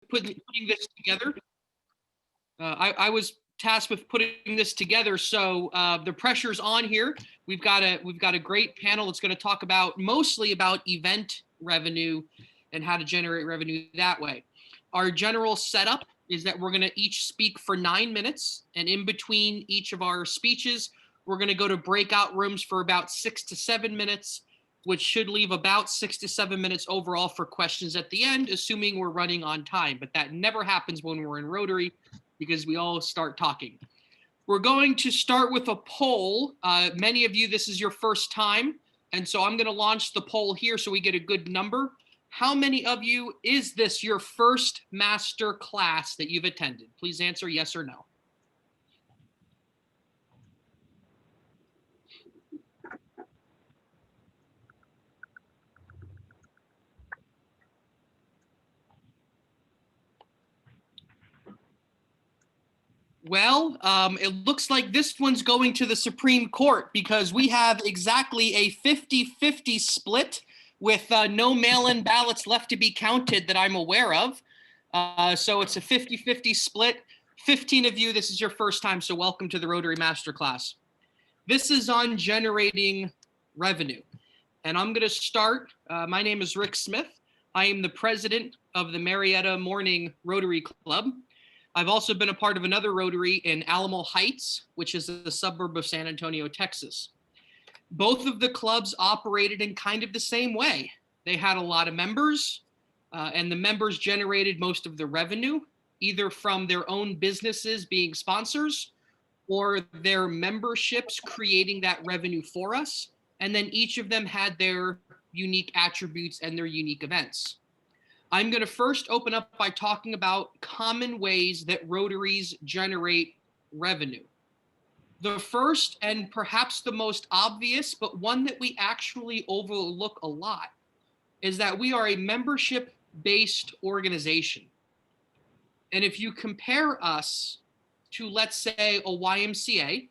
putting this together. I was tasked with putting this together, so the pressure's on here. We've got a great panel that's going to talk about mostly about event revenue and how to generate revenue that way. Our general setup is that we're going to each speak for 9 minutes, and in between each of our speeches, we're going to go to breakout rooms for about 6 to 7 minutes, which should leave about 6 to 7 minutes overall for questions at the end, assuming we're running on time. But that never happens when we're in Rotary because we all start talking. We're going to start with a poll. Many of you, this is your first time, and so I'm going to launch the poll here so we get a good number. How many of you, is this your first master class that you've attended? Please answer yes or no. Well, it looks like this one's going to the Supreme Court because we have exactly a 50-50 split with no mail-in ballots left to be counted that I'm aware of. So it's a 50-50 split. 15 of you, this is your first time, so welcome to the Rotary Masterclass. This is on generating revenue. And I'm going to start. My name is Rick Smith. I am the president of the Marietta Morning Rotary Club. I've also been a part of another Rotary in Alamo Heights, which is a suburb of San Antonio, Texas. Both of the clubs operated in kind of the same way. They had a lot of members, and the members generated most of the revenue, either from their own businesses being sponsors or their memberships creating that revenue for us. And then each of them had their unique attributes and their unique events. I'm going to first open up by talking about common ways that Rotaries generate revenue. The first and perhaps the most obvious, but one that we actually overlook a lot, is that we are a membership-based organization. And if you compare us to, let's say, a YMCA,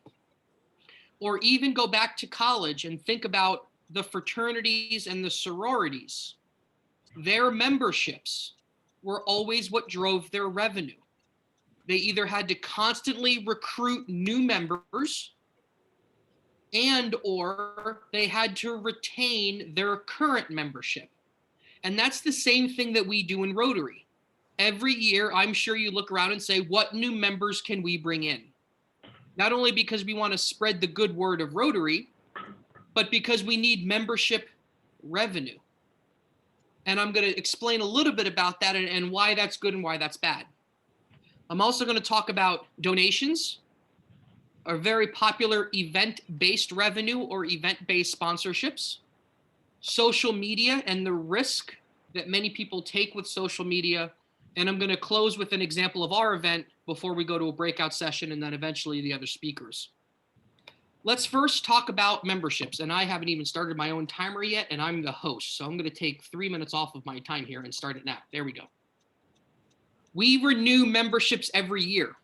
or even go back to college and think about the fraternities and the sororities, their memberships were always what drove their revenue. They either had to constantly recruit new members and or they had to retain their current membership. And that's the same thing that we do in Rotary. Every year, I'm sure you look around and say, what new members can we bring in? Not only because we want to spread the good word of Rotary, but because we need membership revenue. And I'm going to explain a little bit about that and why that's good and why that's bad. I'm also going to talk about donations, a very popular event-based revenue or event-based sponsorships, social media and the risk that many people take with social media. And I'm going to close with an example of our event before we go to a breakout session and then eventually the other speakers. Let's first talk about memberships. And I haven't even started my own timer yet, and I'm the host. So I'm going to take 3 minutes off of my time here and start it now. There we go. We renew memberships every year.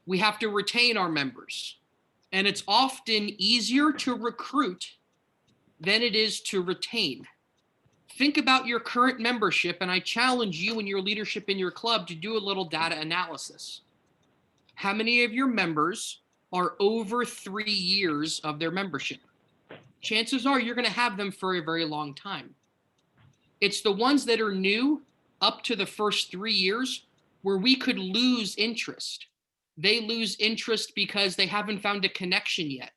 We have to retain our members. And it's often easier to recruit than it is to retain. Think about your current membership, and I challenge you and your leadership in your club to do a little data analysis. How many of your members are over 3 years of their membership? Chances are you're going to have them for a very long time. It's the ones that are new up to the first 3 years where we could lose interest. They lose interest because they haven't found a connection yet,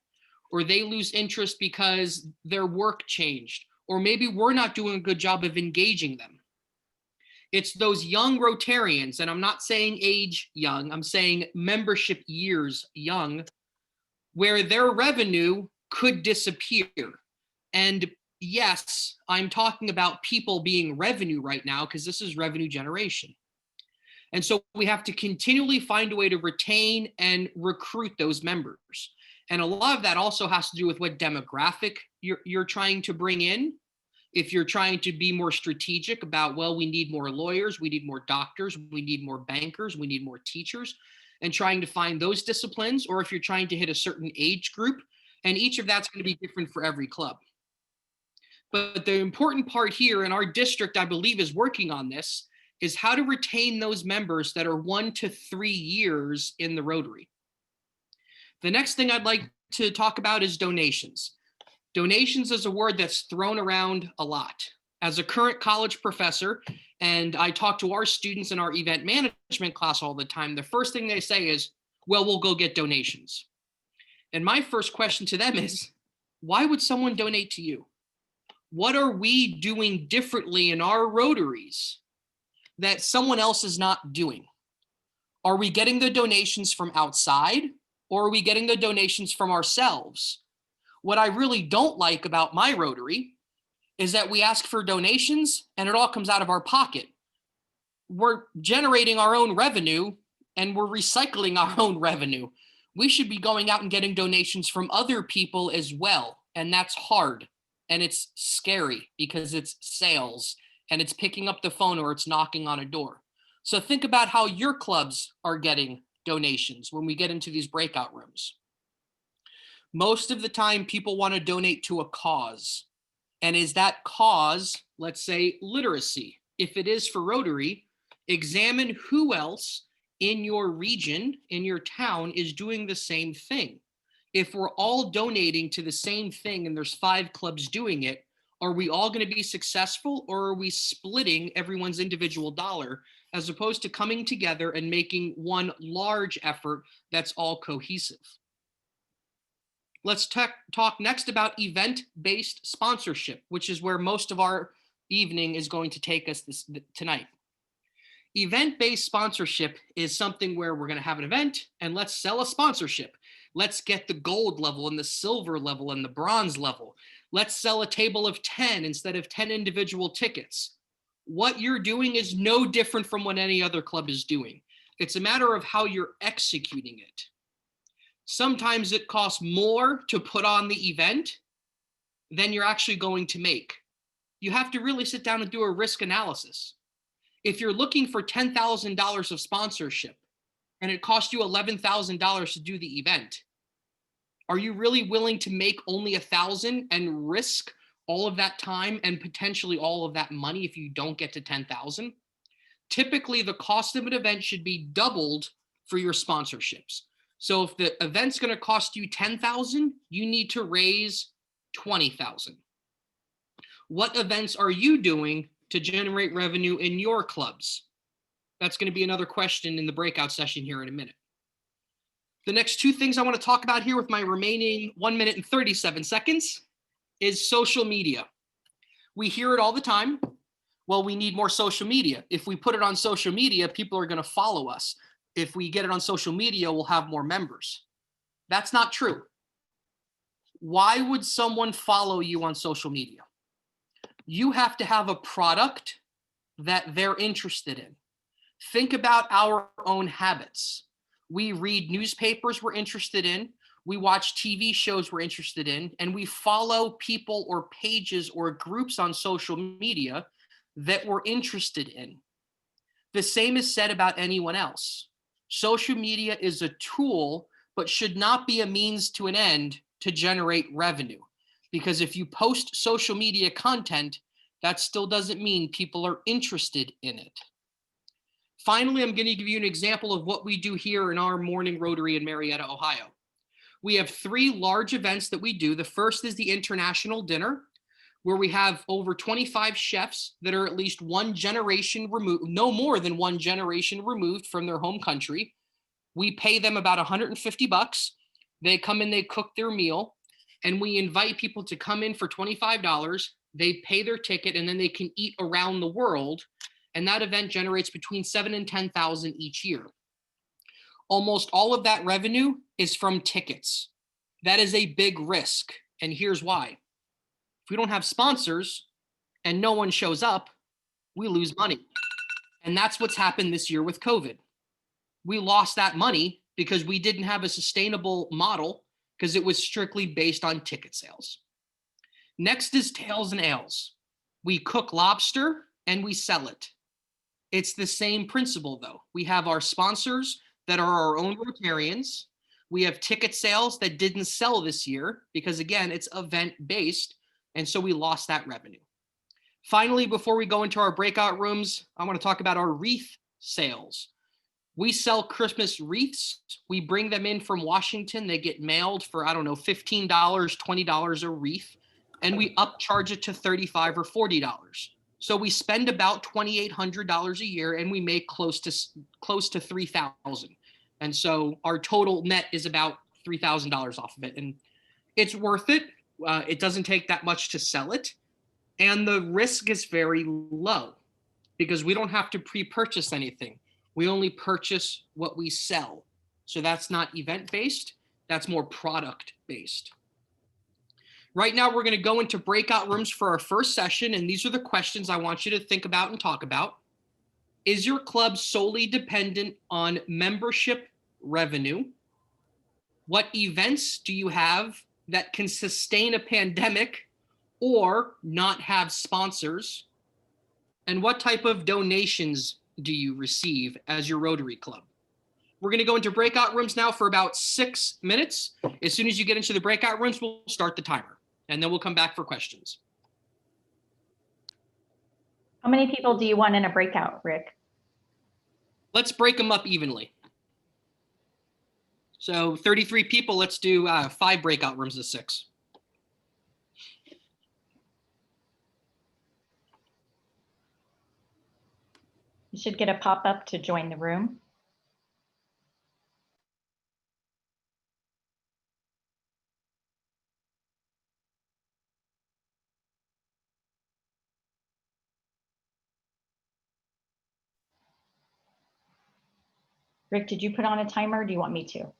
or they lose interest because their work changed, or maybe we're not doing a good job of engaging them. It's those young Rotarians, and I'm not saying age young, I'm saying membership years young, where their revenue could disappear. And yes, I'm talking about people being revenue right now because this is revenue generation. And so we have to continually find a way to retain and recruit those members. And a lot of that also has to do with what demographic you're trying to bring in. If you're trying to be more strategic about, well, we need more lawyers, we need more doctors, we need more bankers, we need more teachers, and trying to find those disciplines, or if you're trying to hit a certain age group, and each of that's going to be different for every club. But the important part here, and our district, I believe, is working on this, is how to retain those members that are 1 to 3 years in the Rotary. The next thing I'd like to talk about is donations. Donations is a word that's thrown around a lot. As a current college professor, and I talk to our students in our event management class all the time, the first thing they say is, well, we'll go get donations. And my first question to them is, why would someone donate to you? What are we doing differently in our Rotaries that someone else is not doing? Are we getting the donations from outside, or are we getting the donations from ourselves? What I really don't like about my Rotary is that we ask for donations and it all comes out of our pocket. We're generating our own revenue and we're recycling our own revenue. We should be going out and getting donations from other people as well. And that's hard. And it's scary because it's sales and it's picking up the phone or it's knocking on a door. So think about how your clubs are getting donations when we get into these breakout rooms. Most of the time, people want to donate to a cause. And is that cause, let's say, literacy? If it is for Rotary, examine who else in your region, in your town, is doing the same thing. If we're all donating to the same thing and there's 5 clubs doing it, are we all going to be successful, or are we splitting everyone's individual dollar as opposed to coming together and making one large effort that's all cohesive? Let's talk next about event-based sponsorship, which is where most of our evening is going to take us tonight. Event-based sponsorship is something where we're going to have an event and let's sell a sponsorship. Let's get the gold level and the silver level and the bronze level. Let's sell a table of 10 instead of 10 individual tickets. What you're doing is no different from what any other club is doing. It's a matter of how you're executing it. Sometimes it costs more to put on the event than you're actually going to make. You have to really sit down and do a risk analysis. If you're looking for $10,000 of sponsorship and it costs you $11,000 to do the event, are you really willing to make only $1,000 and risk all of that time and potentially all of that money if you don't get to 10,000? Typically, the cost of an event should be doubled for your sponsorships. So if the event's going to cost you 10,000, you need to raise 20,000. What events are you doing to generate revenue in your clubs? That's going to be another question in the breakout session here in a minute. The next 2 things I want to talk about here with my remaining 1 minute and 37 seconds is social media. We hear it all the time. Well, we need more social media. If we put it on social media, people are going to follow us. If we get it on social media, we'll have more members. That's not true. Why would someone follow you on social media? You have to have a product that they're interested in. Think about our own habits. We read newspapers we're interested in, we watch TV shows we're interested in, and we follow people or pages or groups on social media that we're interested in. The same is said about anyone else. Social media is a tool, but should not be a means to an end to generate revenue. Because if you post social media content, that still doesn't mean people are interested in it. Finally, I'm going to give you an example of what we do here in our morning Rotary in Marietta, Ohio. We have 3 large events that we do. The first is the International Dinner, where we have over 25 chefs that are at least 1 generation removed, no more than 1 generation removed from their home country. We pay them about $150. They come in, they cook their meal, and we invite people to come in for $25. They pay their ticket, and then they can eat around the world. And that event generates between $7,000 and $10,000 each year. Almost all of that revenue is from tickets. That is a big risk, and here's why. If we don't have sponsors and no one shows up, we lose money. And that's what's happened this year with COVID. We lost that money because we didn't have a sustainable model because it was strictly based on ticket sales. Next is tails and ales. We cook lobster and we sell it. It's the same principle though. We have our sponsors that are our own Rotarians. We have ticket sales that didn't sell this year because again, it's event based. And so we lost that revenue. Finally, before we go into our breakout rooms, I want to talk about our wreath sales. We sell Christmas wreaths. We bring them in from Washington. They get mailed for, I don't know, $15, $20 a wreath, and we upcharge it to $35 or $40. So we spend about $2,800 a year, and we make close to $3,000. And so our total net is about $3,000 off of it, and it's worth it. It doesn't take that much to sell it, and the risk is very low because we don't have to pre-purchase anything. We only purchase what we sell. So that's not event-based, that's more product-based. Right now, we're going to go into breakout rooms for our first session, and these are the questions I want you to think about and talk about. Is your club solely dependent on membership revenue? What events do you have that can sustain a pandemic or not have sponsors? And what type of donations do you receive as your Rotary Club? We're going to go into breakout rooms now for about 6 minutes. As soon as you get into the breakout rooms, we'll start the timer, and then we'll come back for questions. How many people do you want in a breakout, Rick? Let's break them up evenly. So 33 people, let's do 5 breakout rooms of 6. You should get a pop-up to join the room. Rick, did you put on a timer or do you want me to?